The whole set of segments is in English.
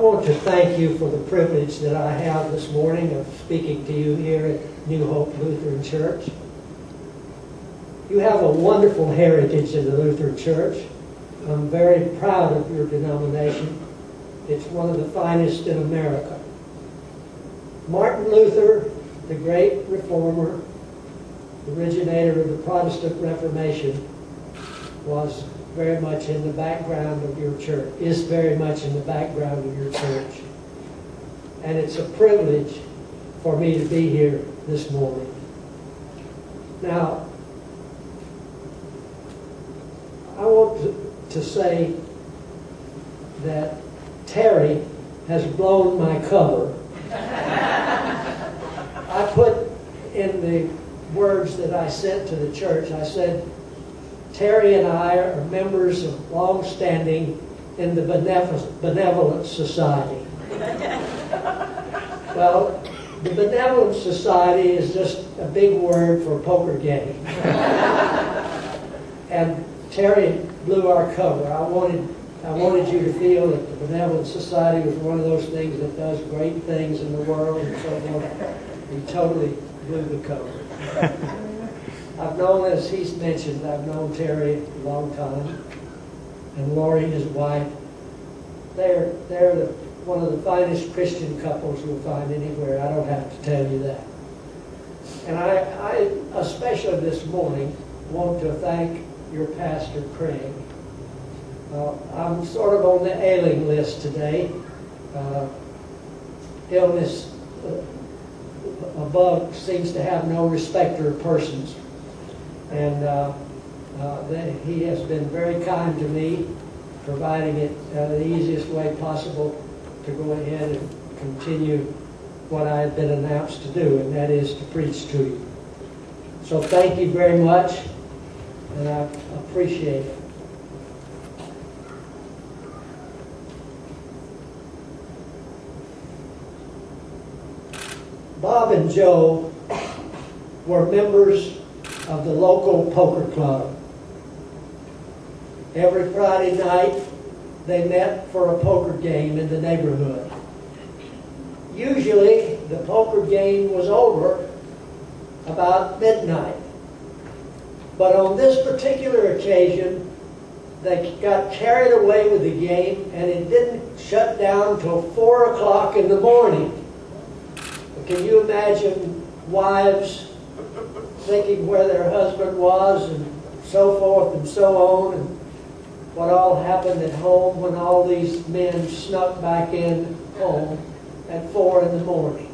want to thank you for the privilege that I have this morning of speaking to you here at New Hope Lutheran Church. You have a wonderful heritage in the Lutheran Church. I'm very proud of your denomination. It's one of the finest in America. Martin Luther, the great reformer, originator of the Protestant Reformation, was very much in the background of your church, is very much in the background of your church. And it's a privilege for me to be here this morning. Now, I want to say that Terry has blown my cover. I put in the words that I sent to the church, I said, Terry and I are members of long-standing in the Benevolent Society. Well, the Benevolent Society is just a big word for a poker game. And Terry blew our cover. I wanted you to feel that the Benevolent Society was one of those things that does great things in the world and so forth. He totally blew the cover. I've known, as he's mentioned, I've known Terry a long time, and Lori, his wife. They're one of the finest Christian couples you'll find anywhere. I don't have to tell you that. And I especially this morning, want to thank your pastor, Craig. I'm sort of on the ailing list today. Illness above seems to have no respecter of persons. And he has been very kind to me, providing it the easiest way possible to go ahead and continue what I have been announced to do, and that is to preach to you. So thank you very much, and I appreciate it. Bob and Joe were members of the local poker club. Every Friday night, they met for a poker game in the neighborhood. Usually, the poker game was over about midnight. But on this particular occasion, they got carried away with the game, and it didn't shut down till 4 o'clock in the morning. Can you imagine wives thinking where their husband was and so forth and so on, and what all happened at home when all these men snuck back in home at 4 in the morning?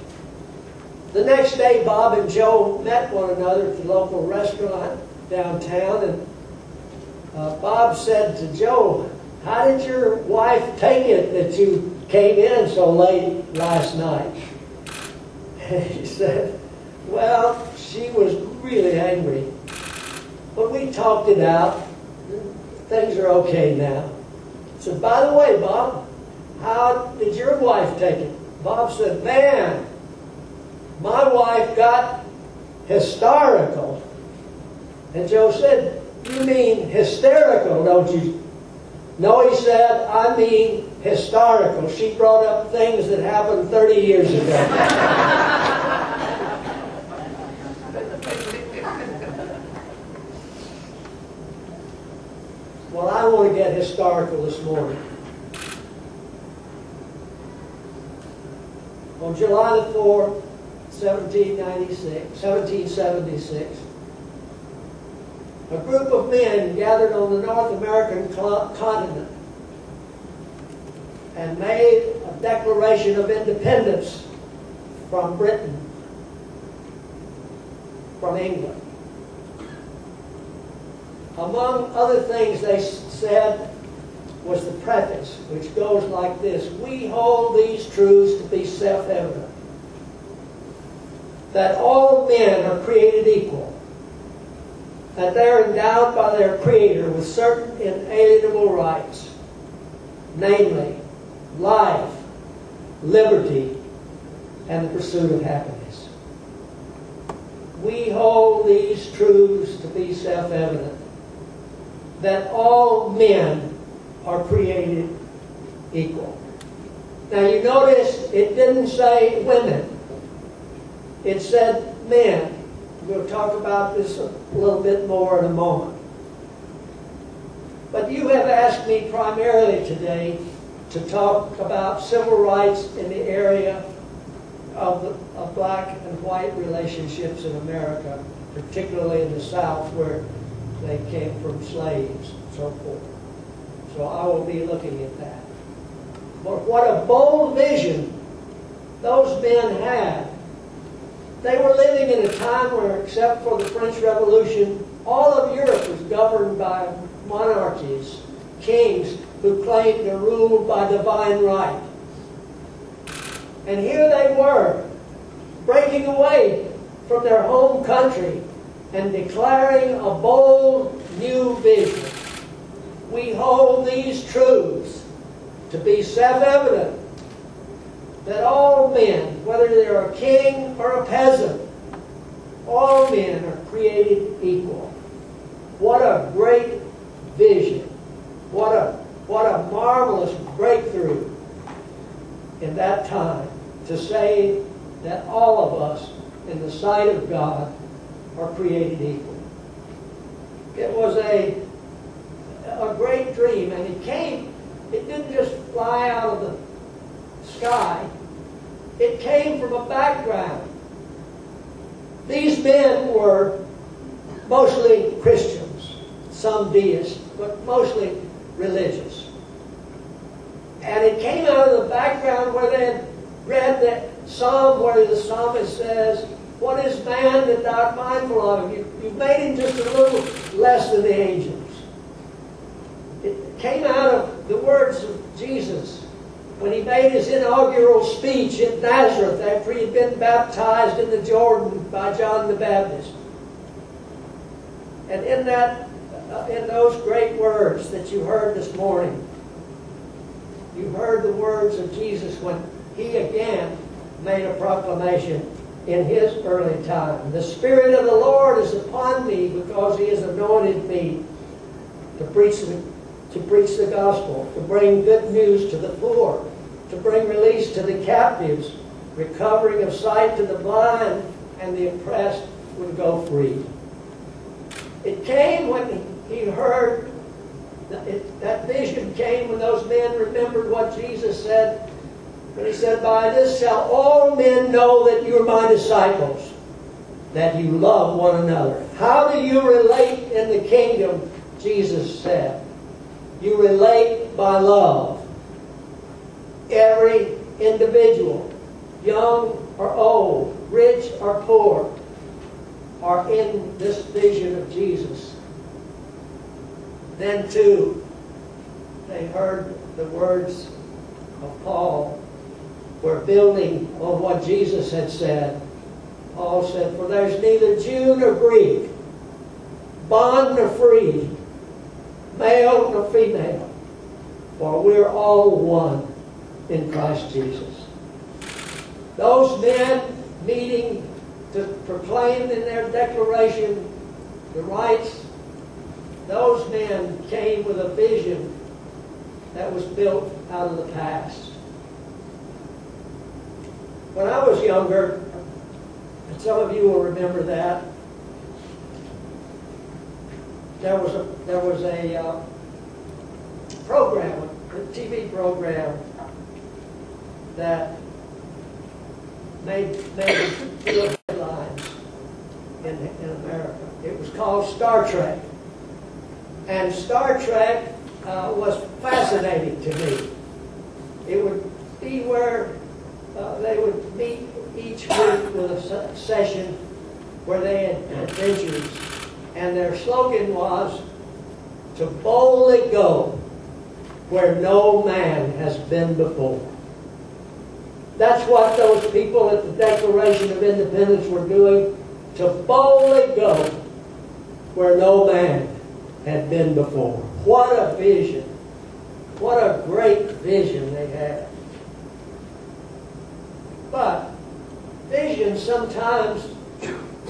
The next day, Bob and Joe met one another at the local restaurant downtown, and Bob said to Joe, "How did your wife take it that you came in so late last night?" And he said, "Well, she was really angry. But we talked it out. Things are okay now." I said, "By the way, Bob, how did your wife take it?" Bob said, "Man, my wife got hysterical." And Joe said, "You mean hysterical, don't you?" "No," he said, "I mean historical. She brought up things that happened 30 years ago." Well, I want to get historical this morning. On July the 4th, 1776, a group of men gathered on the North American continent and made a declaration of independence from Britain, from England. Among other things they said was the preface, which goes like this: "We hold these truths to be self-evident, that all men are created equal, that they are endowed by their Creator with certain inalienable rights, namely life, liberty, and the pursuit of happiness. We hold these truths to be self-evident, that all men are created equal." Now you notice it didn't say women. It said men. We'll talk about this a little bit more in a moment. But you have asked me primarily today to talk about civil rights in the area of black and white relationships in America, particularly in the South where they came from slaves and so forth. So I will be looking at that. But what a bold vision those men had. They were living in a time where, except for the French Revolution, all of Europe was governed by monarchies, kings who claimed to rule by divine right. And here they were, breaking away from their home country and declaring a bold new vision. We hold these truths to be self-evident, that all men, whether they're a king or a peasant, all men are created equal. What a great vision. What a marvelous breakthrough in that time to say that all of us in the sight of God are created equal. It was a great dream, and it didn't just fly out of the sky. It came from a background. These men were mostly Christians, some deists, but mostly religious. And it came out of the background where they had read that psalm where the psalmist says, "What is man that thou art mindful of him? You've made him just a little less than the angels." It came out of the words of Jesus when he made his inaugural speech in Nazareth after he had been baptized in the Jordan by John the Baptist. And in those great words that you heard this morning, you heard the words of Jesus when he again made a proclamation in his early time. "The Spirit of the Lord is upon me because he has anointed me to preach the gospel, to bring good news to the poor, to bring release to the captives, recovering of sight to the blind, and the oppressed would go free." It came when he heard, that vision came when those men remembered what Jesus said. When he said, "By this shall all men know that you are my disciples, that you love one another." How do you relate in the kingdom? Jesus said. You relate by love. Every individual, young or old, rich or poor, are in this vision of Jesus. Then too, they heard the words of Paul. We're building on what Jesus had said. Paul said, "For there's neither Jew nor Greek, bond nor free, male nor female, for we're all one in Christ Jesus." Those men meeting to proclaim in their declaration the rights, those men came with a vision that was built out of the past. When I was younger, and some of you will remember that, there was a program, a TV program that made headlines in America. It was called Star Trek. And Star Trek was fascinating to me. It would be where they would meet each week with a session where they had adventures. And their slogan was, "To boldly go where no man has been before." That's what those people at the Declaration of Independence were doing, to boldly go where no man had been before. What a vision. What a great vision they had. But visions sometimes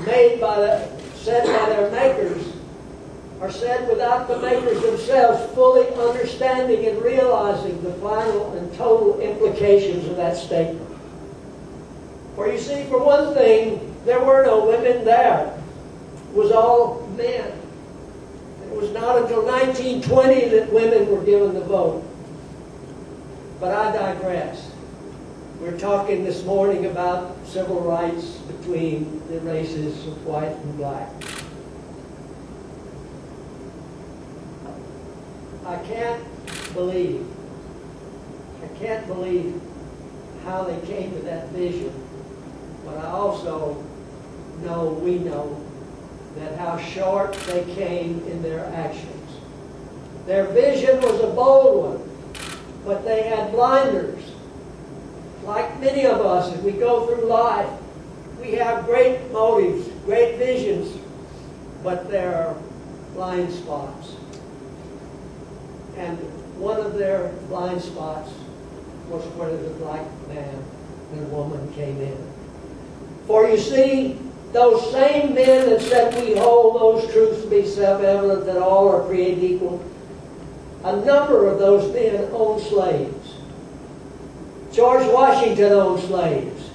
said by their makers are said without the makers themselves fully understanding and realizing the final and total implications of that statement. For you see, for one thing, there were no women there. It was all men. It was not until 1920 that women were given the vote. But I digress. We're talking this morning about civil rights between the races of white and black. I can't believe how they came to that vision, but I also know, we know, that how short they came in their actions. Their vision was a bold one, but they had blinders. Like many of us, as we go through life, we have great motives, great visions, but there are blind spots. And one of their blind spots was where the black man and woman came in. For you see, those same men that said we hold those truths to be self-evident, that all are created equal, a number of those men owned slaves. George Washington owned slaves.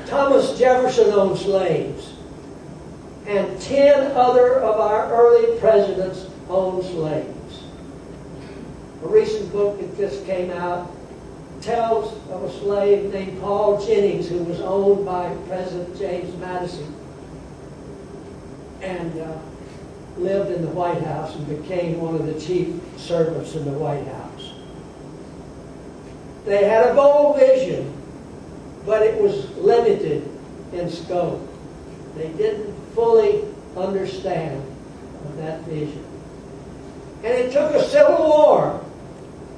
Thomas Jefferson owned slaves. And 10 other of our early presidents owned slaves. A recent book that just came out tells of a slave named Paul Jennings who was owned by President James Madison and lived in the White House and became one of the chief servants in the White House. They had a bold vision, but it was limited in scope. They didn't fully understand that vision. And it took a civil war.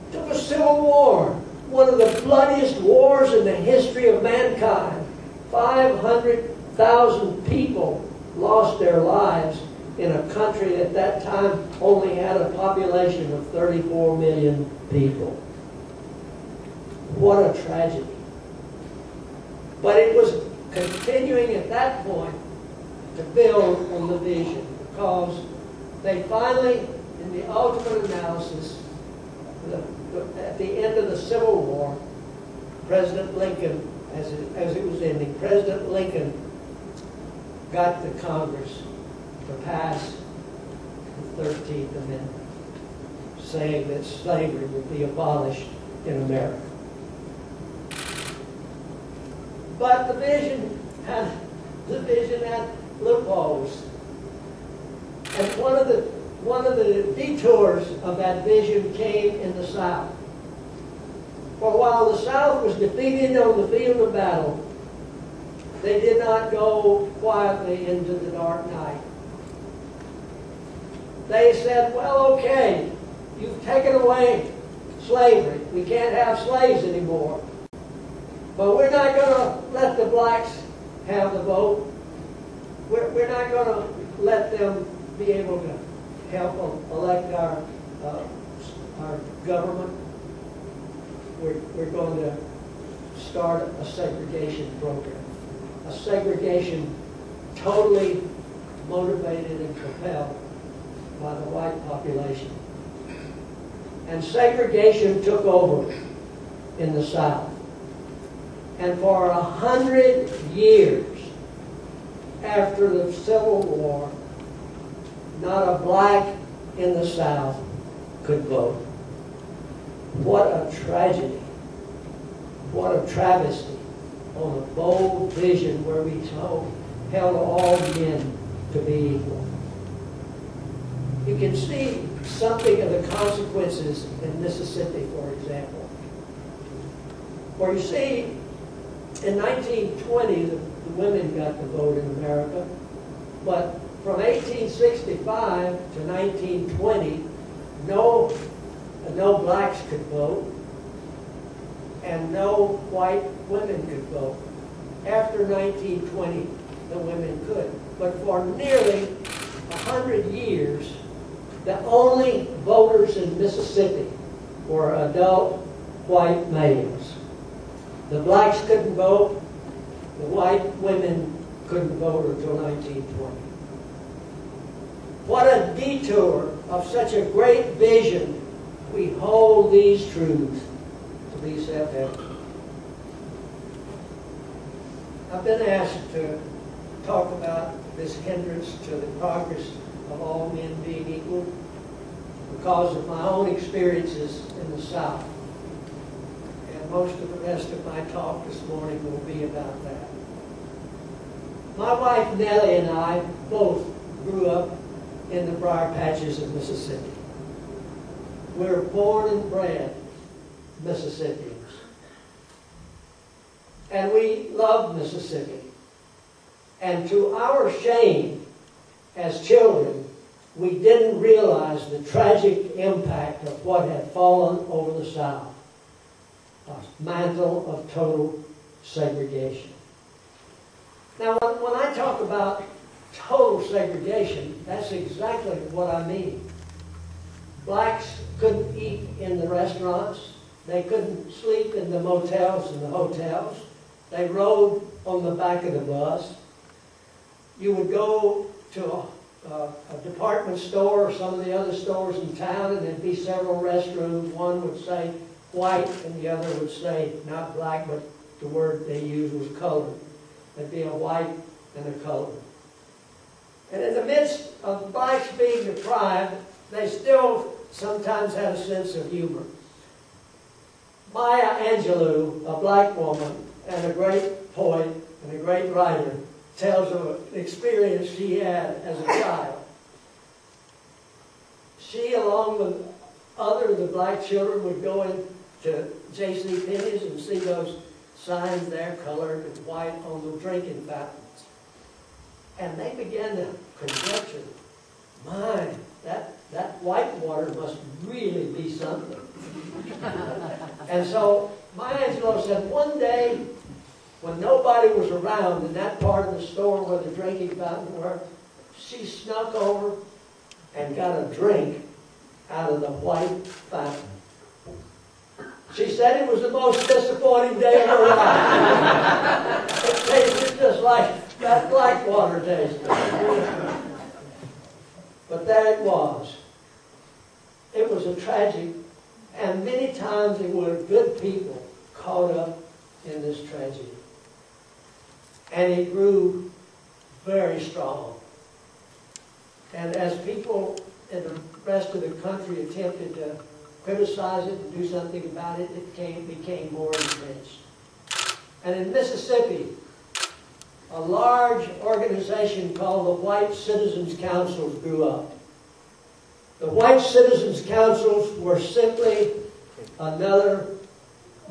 It took a civil war, one of the bloodiest wars in the history of mankind. 500,000 people lost their lives in a country at that time only had a population of 34 million people. What a tragedy. But it was continuing at that point to build on the vision, because they finally, in the ultimate analysis, at the end of the Civil War, President Lincoln, as it was ending, President Lincoln got the Congress to pass the 13th Amendment, saying that slavery would be abolished in America. But the vision had loopholes. And one of the detours of that vision came in the South. For while the South was defeated on the field of battle, they did not go quietly into the dark night. They said, well, okay, you've taken away slavery. We can't have slaves anymore. But we're not going to let the blacks have the vote. We're not going to let them be able to help elect our government. We're going to start a segregation program. A segregation totally motivated and propelled by the white population. And segregation took over in the South. And for 100 years after the Civil War, not a black in the South could vote. What a tragedy. What a travesty on a bold vision where we held all men to be equal. You can see something of the consequences in Mississippi, for example. Where you see, in 1920, the women got the vote in America, but from 1865 to 1920, no blacks could vote, and no white women could vote. After 1920, the women could. But for nearly 100 years, the only voters in Mississippi were adult white males. The blacks couldn't vote. The white women couldn't vote until 1920. what a detour of such a great vision. We hold these truths to be self-evident. I've been asked to talk about this hindrance to the progress of all men being equal because of my own experiences in the South. And most of the rest of my talk this morning will be about that. My wife Nellie and I both grew up in the briar patches of Mississippi. We were born and bred Mississippians. And we loved Mississippi. And to our shame, as children, we didn't realize the tragic impact of what had fallen over the South. A mantle of total segregation. Now, when I talk about total segregation, that's exactly what I mean. Blacks couldn't eat in the restaurants. They couldn't sleep in the motels and the hotels. They rode on the back of the bus. You would go to a department store or some of the other stores in town, and there'd be several restrooms. One would say white, and the other would say not black, but the word they used was colored. There'd be a white and a colored. And in the midst of blacks being deprived, they still sometimes had a sense of humor. Maya Angelou, a black woman and a great poet and a great writer, tells of an experience she had as a child. She, along with other of the black children, would go into J.C. Penney's and see those signs there colored and white on the drinking fountains. And they began to conjecture, my, that white water must really be something. And so Maya Angelou said one day, when nobody was around in that part of the store where the drinking fountain were, she snuck over and got a drink out of the white fountain. She said it was the most disappointing day of her life. It tasted just like that black water tasted. But there it was. It was a tragic, and many times it were good people caught up in this tragedy. And it grew very strong. And as people in the rest of the country attempted to criticize it and do something about it, it became more entrenched. And in Mississippi, a large organization called the White Citizens Councils grew up. The White Citizens Councils were simply another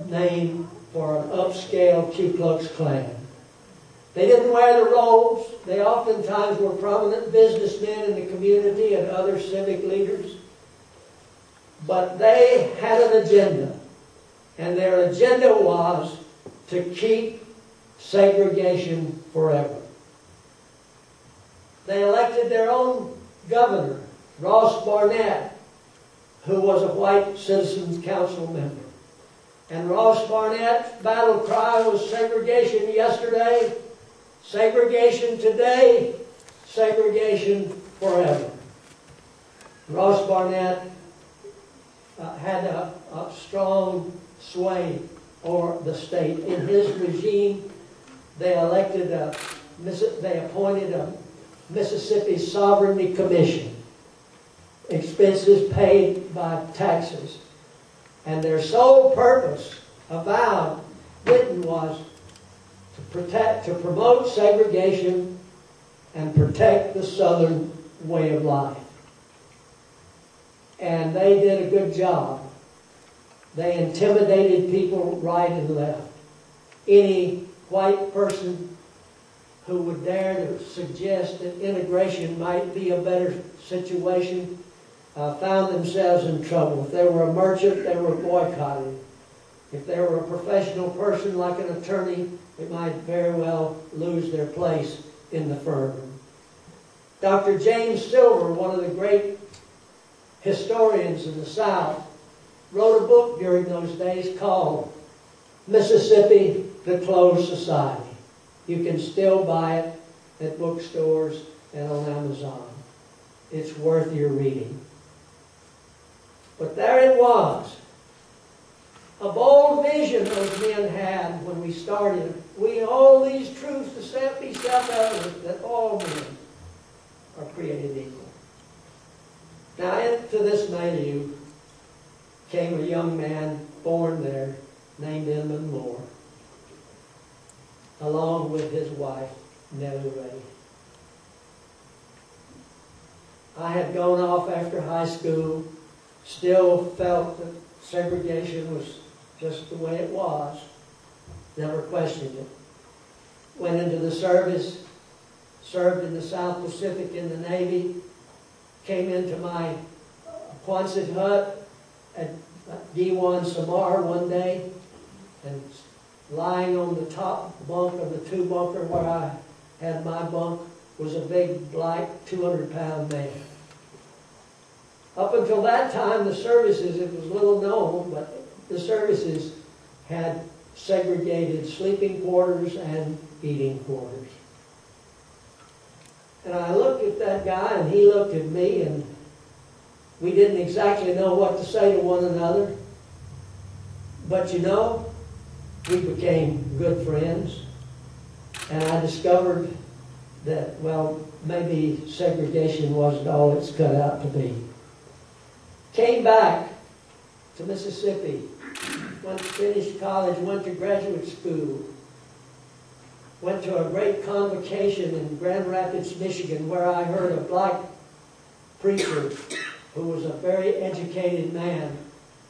name for an upscale Ku Klux Klan. They didn't wear the robes. They oftentimes were prominent businessmen in the community and other civic leaders. But they had an agenda. And their agenda was to keep segregation forever. They elected their own governor, Ross Barnett, who was a White Citizens Council member. And Ross Barnett's battle cry was segregation yesterday, segregation today, segregation forever. Ross Barnett had a strong sway over the state. In his regime, they appointed a Mississippi Sovereignty Commission, expenses paid by taxes. And their sole purpose, avowed, written, was to promote segregation and protect the Southern way of life. And they did a good job. They intimidated people right and left. Any white person who would dare to suggest that integration might be a better situation found themselves in trouble. If they were a merchant, they were boycotted. If they were a professional person like an attorney, they might very well lose their place in the firm. Dr. James Silver, one of the great historians in the South, wrote a book during those days called Mississippi, the Closed Society. You can still buy it at bookstores and on Amazon. it's worth your reading. But there it was. A bold vision those men had when we started. We hold these truths to be self-evident that all men are created equal. Now, into this milieu came a young man born there named Inman Moore, along with his wife, Nellie Ray. I had gone off after high school, still felt that segregation was just the way it was, never questioned it. Went into the service, served in the South Pacific in the Navy, came into my Quonset hut at Gihon, Samar one day, and lying on the top bunk of the two-bunker where I had my bunk was a big, black, 200-pound man. Up until that time, the services, it was little known, but the services had segregated sleeping quarters and eating quarters. And I looked at that guy, and he looked at me, and we didn't exactly know what to say to one another. But you know, we became good friends, and I discovered that, well, maybe segregation wasn't all it's cut out to be. Came back to Mississippi, finished college, went to graduate school, went to a great convocation in Grand Rapids, Michigan, where I heard a black preacher who was a very educated man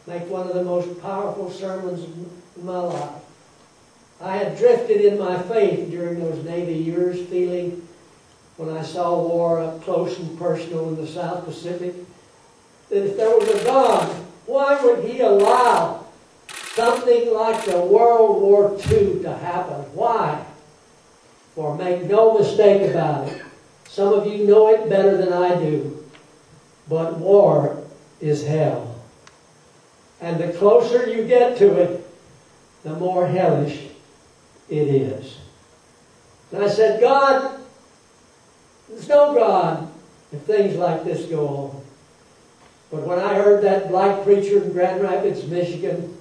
make one of the most powerful sermons in my life. I had drifted in my faith during those Navy years, feeling, when I saw war up close and personal in the South Pacific, that if there was a God, why would He allow something like the World War II to happen? Why? For make no mistake about it, some of you know it better than I do, but war is hell. And the closer you get to it, the more hellish it is. And I said, God, there's no God if things like this go on. But when I heard that black preacher in Grand Rapids, Michigan,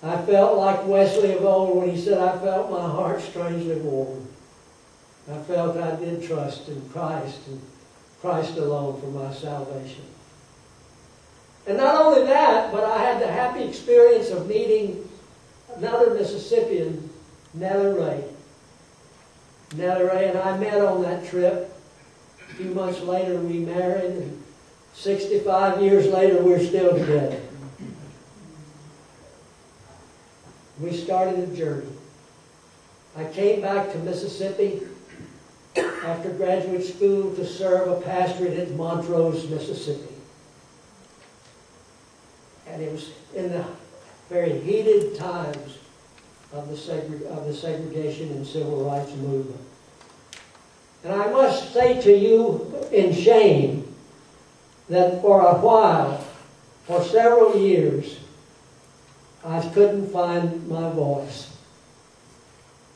I felt like Wesley of old when he said, I felt my heart strangely warm. I felt I did trust in Christ and Christ alone for my salvation. And not only that, but I had the happy experience of meeting another Mississippian, Nellie Ray. Nellie Ray and I met on that trip. A few months later we married, and 65 years later we're still together. We started a journey. I came back to Mississippi after graduate school to serve a pastorate at Montrose, Mississippi. And it was in the very heated times of the segregation and civil rights movement. And I must say to you in shame that for a while, for several years, I couldn't find my voice.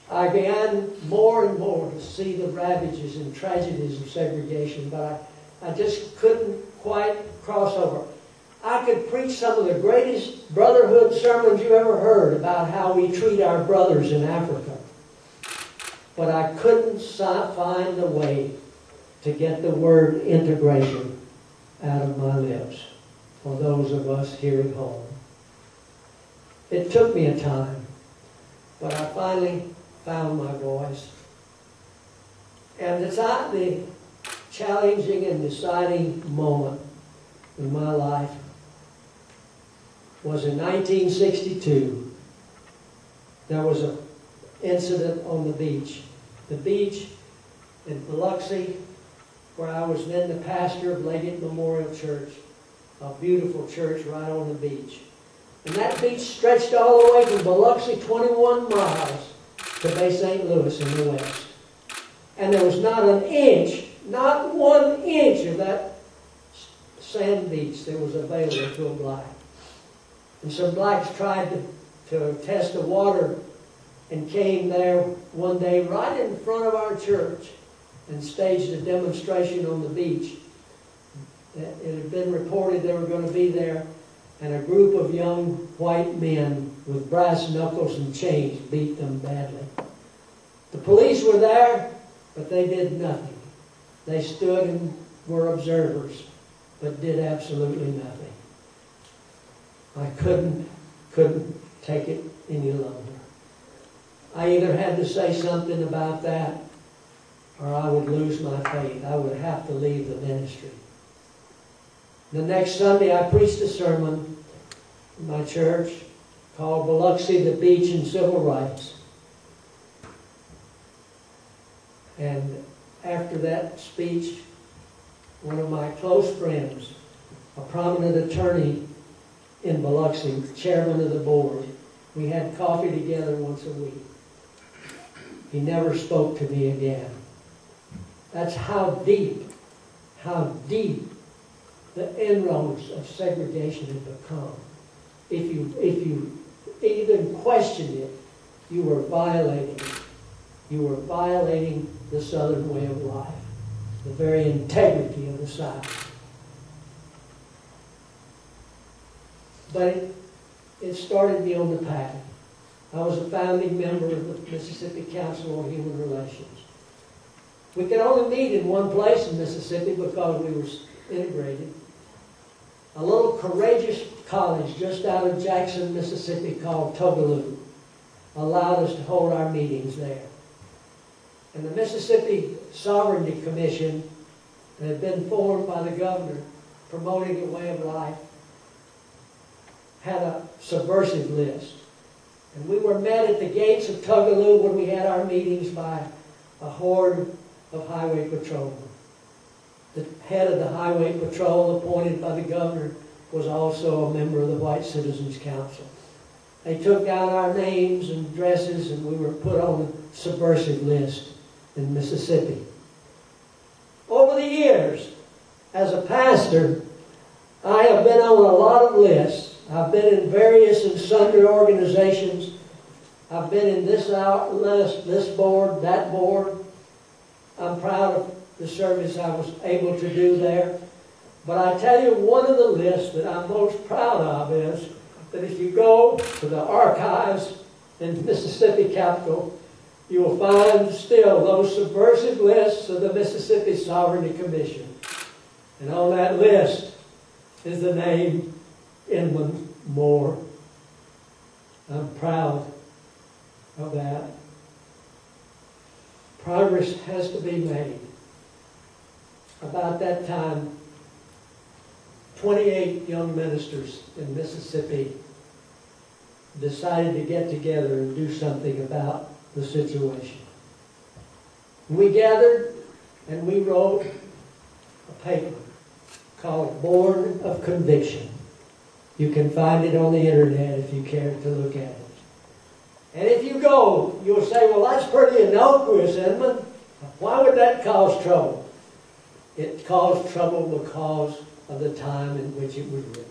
I began more and more to see the ravages and tragedies of segregation, but I just couldn't quite cross over. I could preach some of the greatest brotherhood sermons you ever heard about how we treat our brothers in Africa. But I couldn't find a way to get the word integration out of my lips for those of us here at home. It took me a time, but I finally found my voice. And the challenging and deciding moment in my life was in 1962. There was an incident on the beach. The beach in Biloxi, where I was then the pastor of Leggett Memorial Church, a beautiful church right on the beach. And that beach stretched all the way from Biloxi 21 miles to Bay St. Louis in the west. And there was not an inch, not 1 inch of that sand beach that was available to a black. And some blacks tried to test the water and came there one day right in front of our church and staged a demonstration on the beach. It had been reported they were going to be there, and a group of young white men with brass knuckles and chains beat them badly. The police were there, but they did nothing. They stood and were observers, but did absolutely nothing. I couldn't take it any longer. I either had to say something about that, or I would lose my faith. I would have to leave the ministry. The next Sunday, I preached a sermon in my church called Biloxi, the Beach and Civil Rights. And after that speech, one of my close friends, a prominent attorney in Biloxi, chairman of the board, we had coffee together once a week. He never spoke to me again. That's how deep the inroads of segregation have become. If you even questioned it, you were violating the Southern way of life, the very integrity of the South. But it started me on the path. I was a founding member of the Mississippi Council on Human Relations. We could only meet in one place in Mississippi because we were integrated. A little courageous college just out of Jackson, Mississippi called Tougaloo allowed us to hold our meetings there. And the Mississippi Sovereignty Commission that had been formed by the governor promoting a way of life had a subversive list. And we were met at the gates of Tougaloo when we had our meetings by a horde of highway patrolmen. The head of the highway patrol appointed by the governor was also a member of the White Citizens Council. They took down our names and addresses, and we were put on the subversive list in Mississippi. Over the years, as a pastor, I have been on a lot of lists. I've been in various and sundry organizations. I've been in this list, this board, that board. I'm proud of the service I was able to do there. But I tell you, one of the lists that I'm most proud of is that if you go to the archives in the Mississippi Capitol, you will find still those subversive lists of the Mississippi Sovereignty Commission. And on that list is the name Inman Moore. I'm proud of that. Progress has to be made. About that time, 28 young ministers in Mississippi decided to get together and do something about the situation. We gathered and we wrote a paper called Born of Conviction. You can find it on the internet if you care to look at it. And if you go, you'll say, well, that's pretty innocuous, Inman. Why would that cause trouble? It caused trouble because of the time in which it was written.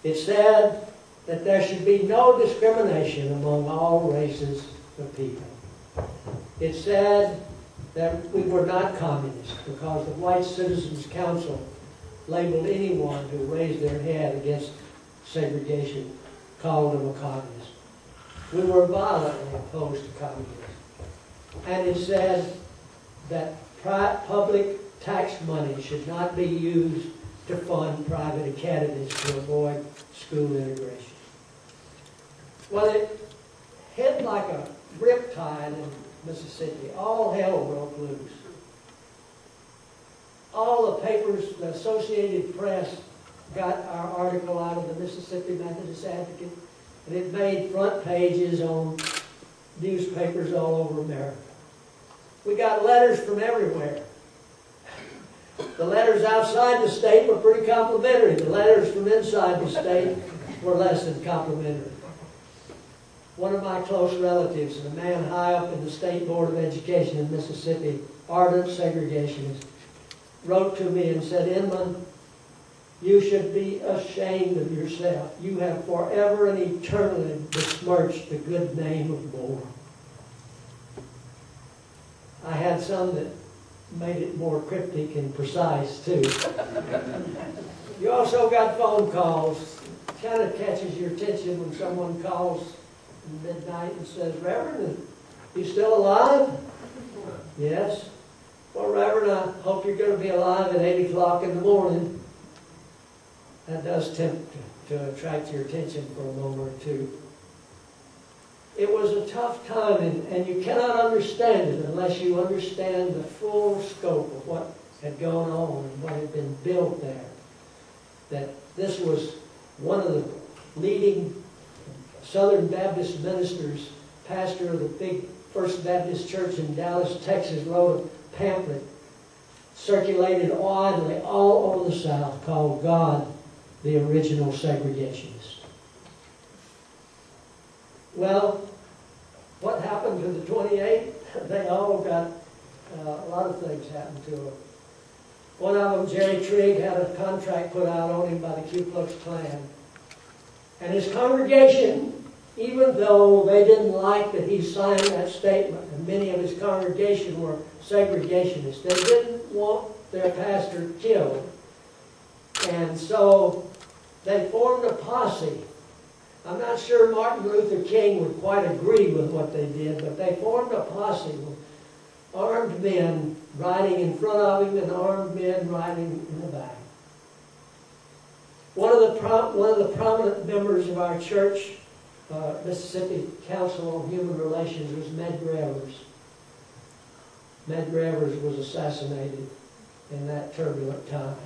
It said that there should be no discrimination among all races of people. It said that we were not communists because the White Citizens Council labeled anyone who raised their head against segregation, called them a communist. We were violently opposed to communism. And it said that public tax money should not be used to fund private academies to avoid school integration. Well, it hit like a riptide in Mississippi. All hell broke loose. All the papers, the Associated Press, got our article out of the Mississippi Methodist Advocate, and it made front pages on newspapers all over America. We got letters from everywhere. The letters outside the state were pretty complimentary. The letters from inside the state were less than complimentary. One of my close relatives, a man high up in the State Board of Education in Mississippi, ardent segregationist, wrote to me and said, Inman, you should be ashamed of yourself. You have forever and eternally besmirched the good name of Moore. I had some that made it more cryptic and precise too. You also got phone calls. Kind of catches your attention when someone calls at midnight and says, "Reverend, you still alive?" "Yes." "Well, Reverend, I hope you're going to be alive at 8 o'clock in the morning." That does tempt to attract your attention for a moment or two. It was a tough time, and you cannot understand it unless you understand the full scope of what had gone on and what had been built there. That this was one of the leading Southern Baptist ministers, pastor of the big First Baptist Church in Dallas, Texas, wrote a pamphlet circulated widely all over the South called "God, the Original Segregationist." Well, what happened to the 28? They all got, a lot of things happened to them. One of them, Jerry Trigg, had a contract put out on him by the Ku Klux Klan. And his congregation, even though they didn't like that he signed that statement, and many of his congregation were segregationists, they didn't want their pastor killed. And so they formed a posse. I'm not sure Martin Luther King would quite agree with what they did, but they formed a posse with armed men riding in front of him and armed men riding in the back. One of the prominent members of our church, Mississippi Council on Human Relations, was Med Gravers. Med Gravers was assassinated in that turbulent time.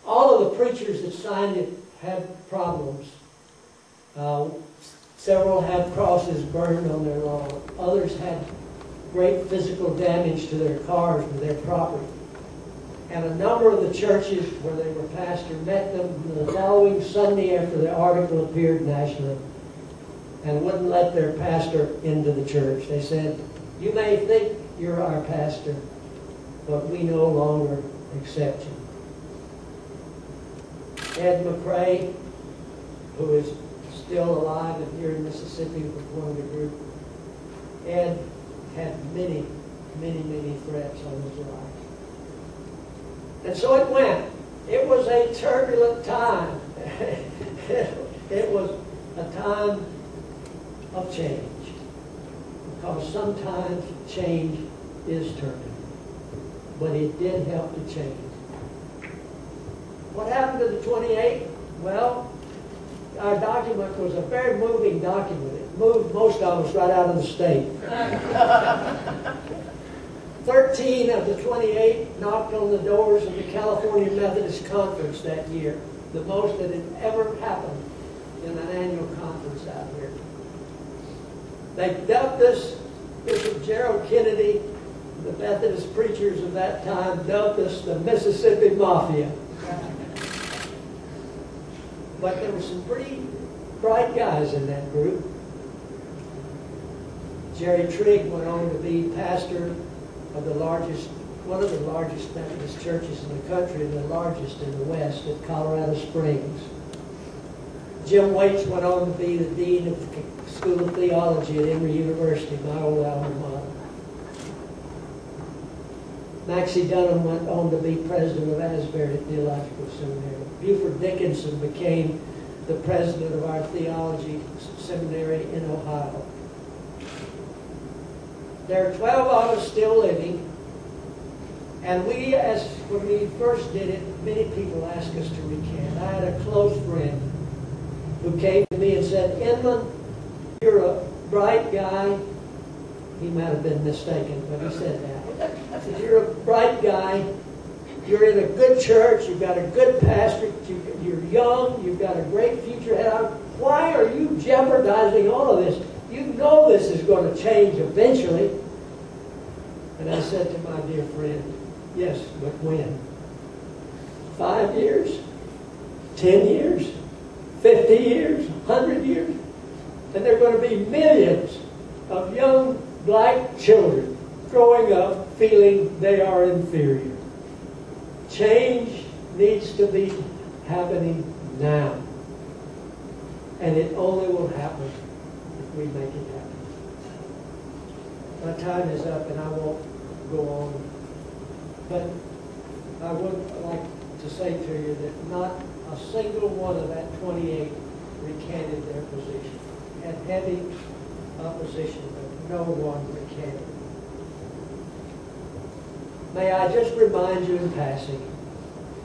All of the preachers that signed it had problems. Several had crosses burned on their lawn. Others had great physical damage to their cars and their property. And a number of the churches where they were pastored met them the following Sunday after the article appeared nationally and wouldn't let their pastor into the church. They said, "You may think you're our pastor, but we no longer accept you." Ed McCrae, who is still alive and here in Mississippi, was one of the group. Ed had many, many, many threats on his life. And so it went. It was a turbulent time. It was a time of change. Because sometimes change is turbulent. But it did help to change. What happened to the 28? Well, our document was a very moving document. It moved most of us right out of the state. 13 of the 28 knocked on the doors of the California Methodist Conference that year, the most that had ever happened in an annual conference out here. They dubbed us, Bishop Gerald Kennedy, the Methodist preachers of that time, dubbed us the Mississippi Mafia. But there were some pretty bright guys in that group. Jerry Trigg went on to be pastor of one of the largest Methodist churches in the country and the largest in the West at Colorado Springs. Jim Waits went on to be the dean of the School of Theology at Emory University, my old alma mater. Maxie Dunham went on to be president of Asbury Theological Seminary. Buford Dickinson became the president of our theology seminary in Ohio. There are 12 of us still living, and when we first did it, many people asked us to recant. I had a close friend who came to me and said, "Inman, you're a bright guy." He might have been mistaken, but he said that. I said, "You're a bright guy. You're in a good church. You've got a good pastor. You're young. You've got a great future ahead of you. Why are you jeopardizing all of this? You know this is going to change eventually." And I said to my dear friend, "Yes, but when? 5 years? 10 years? 50 years? 100 years? And there are going to be millions of young black children growing up feeling they are inferior. Change needs to be happening now. And it only will happen if we make it happen." My time is up and I won't go on But I would like to say to you that not a single one of that 28 recanted their position. Had heavy opposition, but no one recanted. May I just remind you in passing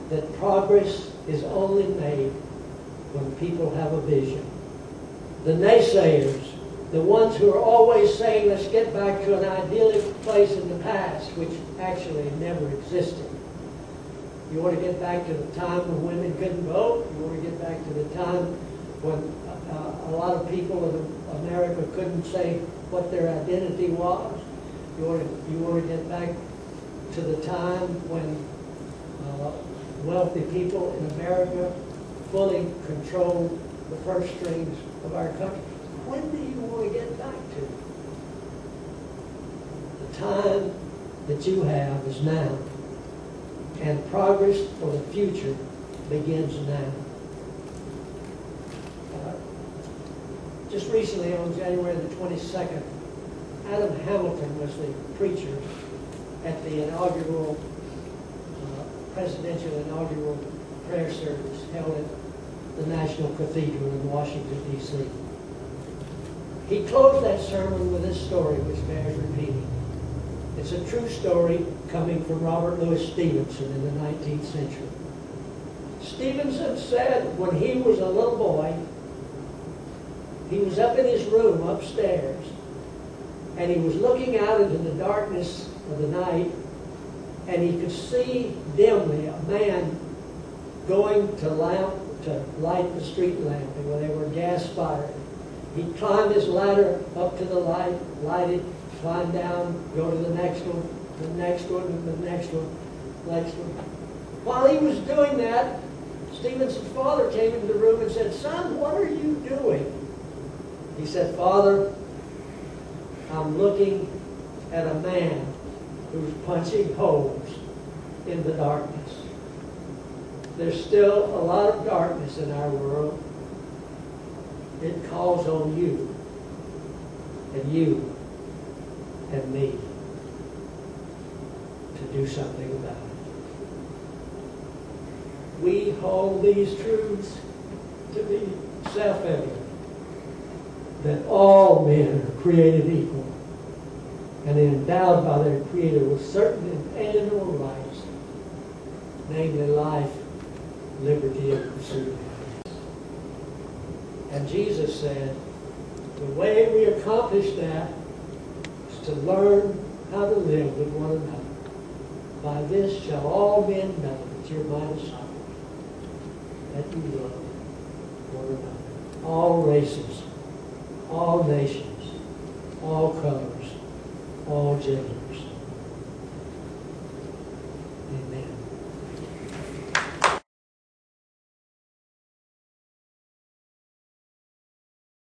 that progress is only made when people have a vision. The naysayers, the ones who are always saying, let's get back to an idyllic place in the past, which actually never existed. You want to get back to the time when women couldn't vote? You want to get back to the time when a lot of people in America couldn't say what their identity was? You want to get back to the time when wealthy people in America fully controlled the purse strings of our country? When do you want to get back to? The time that you have is now, and progress for the future begins now. Just recently, on January the 22nd, Adam Hamilton was the preacher at the inaugural, presidential inaugural prayer service held at the National Cathedral in Washington, D.C. He closed that sermon with this story, which bears repeating. It's a true story coming from Robert Louis Stevenson in the 19th century. Stevenson said when he was a little boy, he was up in his room upstairs, and he was looking out into the darkness of the night, and he could see dimly a man going to light the street lamp where they were gas-fired. He'd climb his ladder up to the light, light it, climb down, go to the next one, the next one, and the next one, next one. While he was doing that, Stevenson's father came into the room and said, "Son, what are you doing?" He said, "Father, I'm looking at a man who's punching holes in the darkness. There's still a lot of darkness in our world. It calls on you and me to do something about it." We hold these truths to be self-evident, that all men are created equal and endowed by their Creator with certain inalienable rights, namely life, liberty, and pursuit of happiness. And Jesus said, the way we accomplish that is to learn how to live with one another. By this shall all men know that you're my disciples, that you love one another. All races, all nations, all colors, all genders.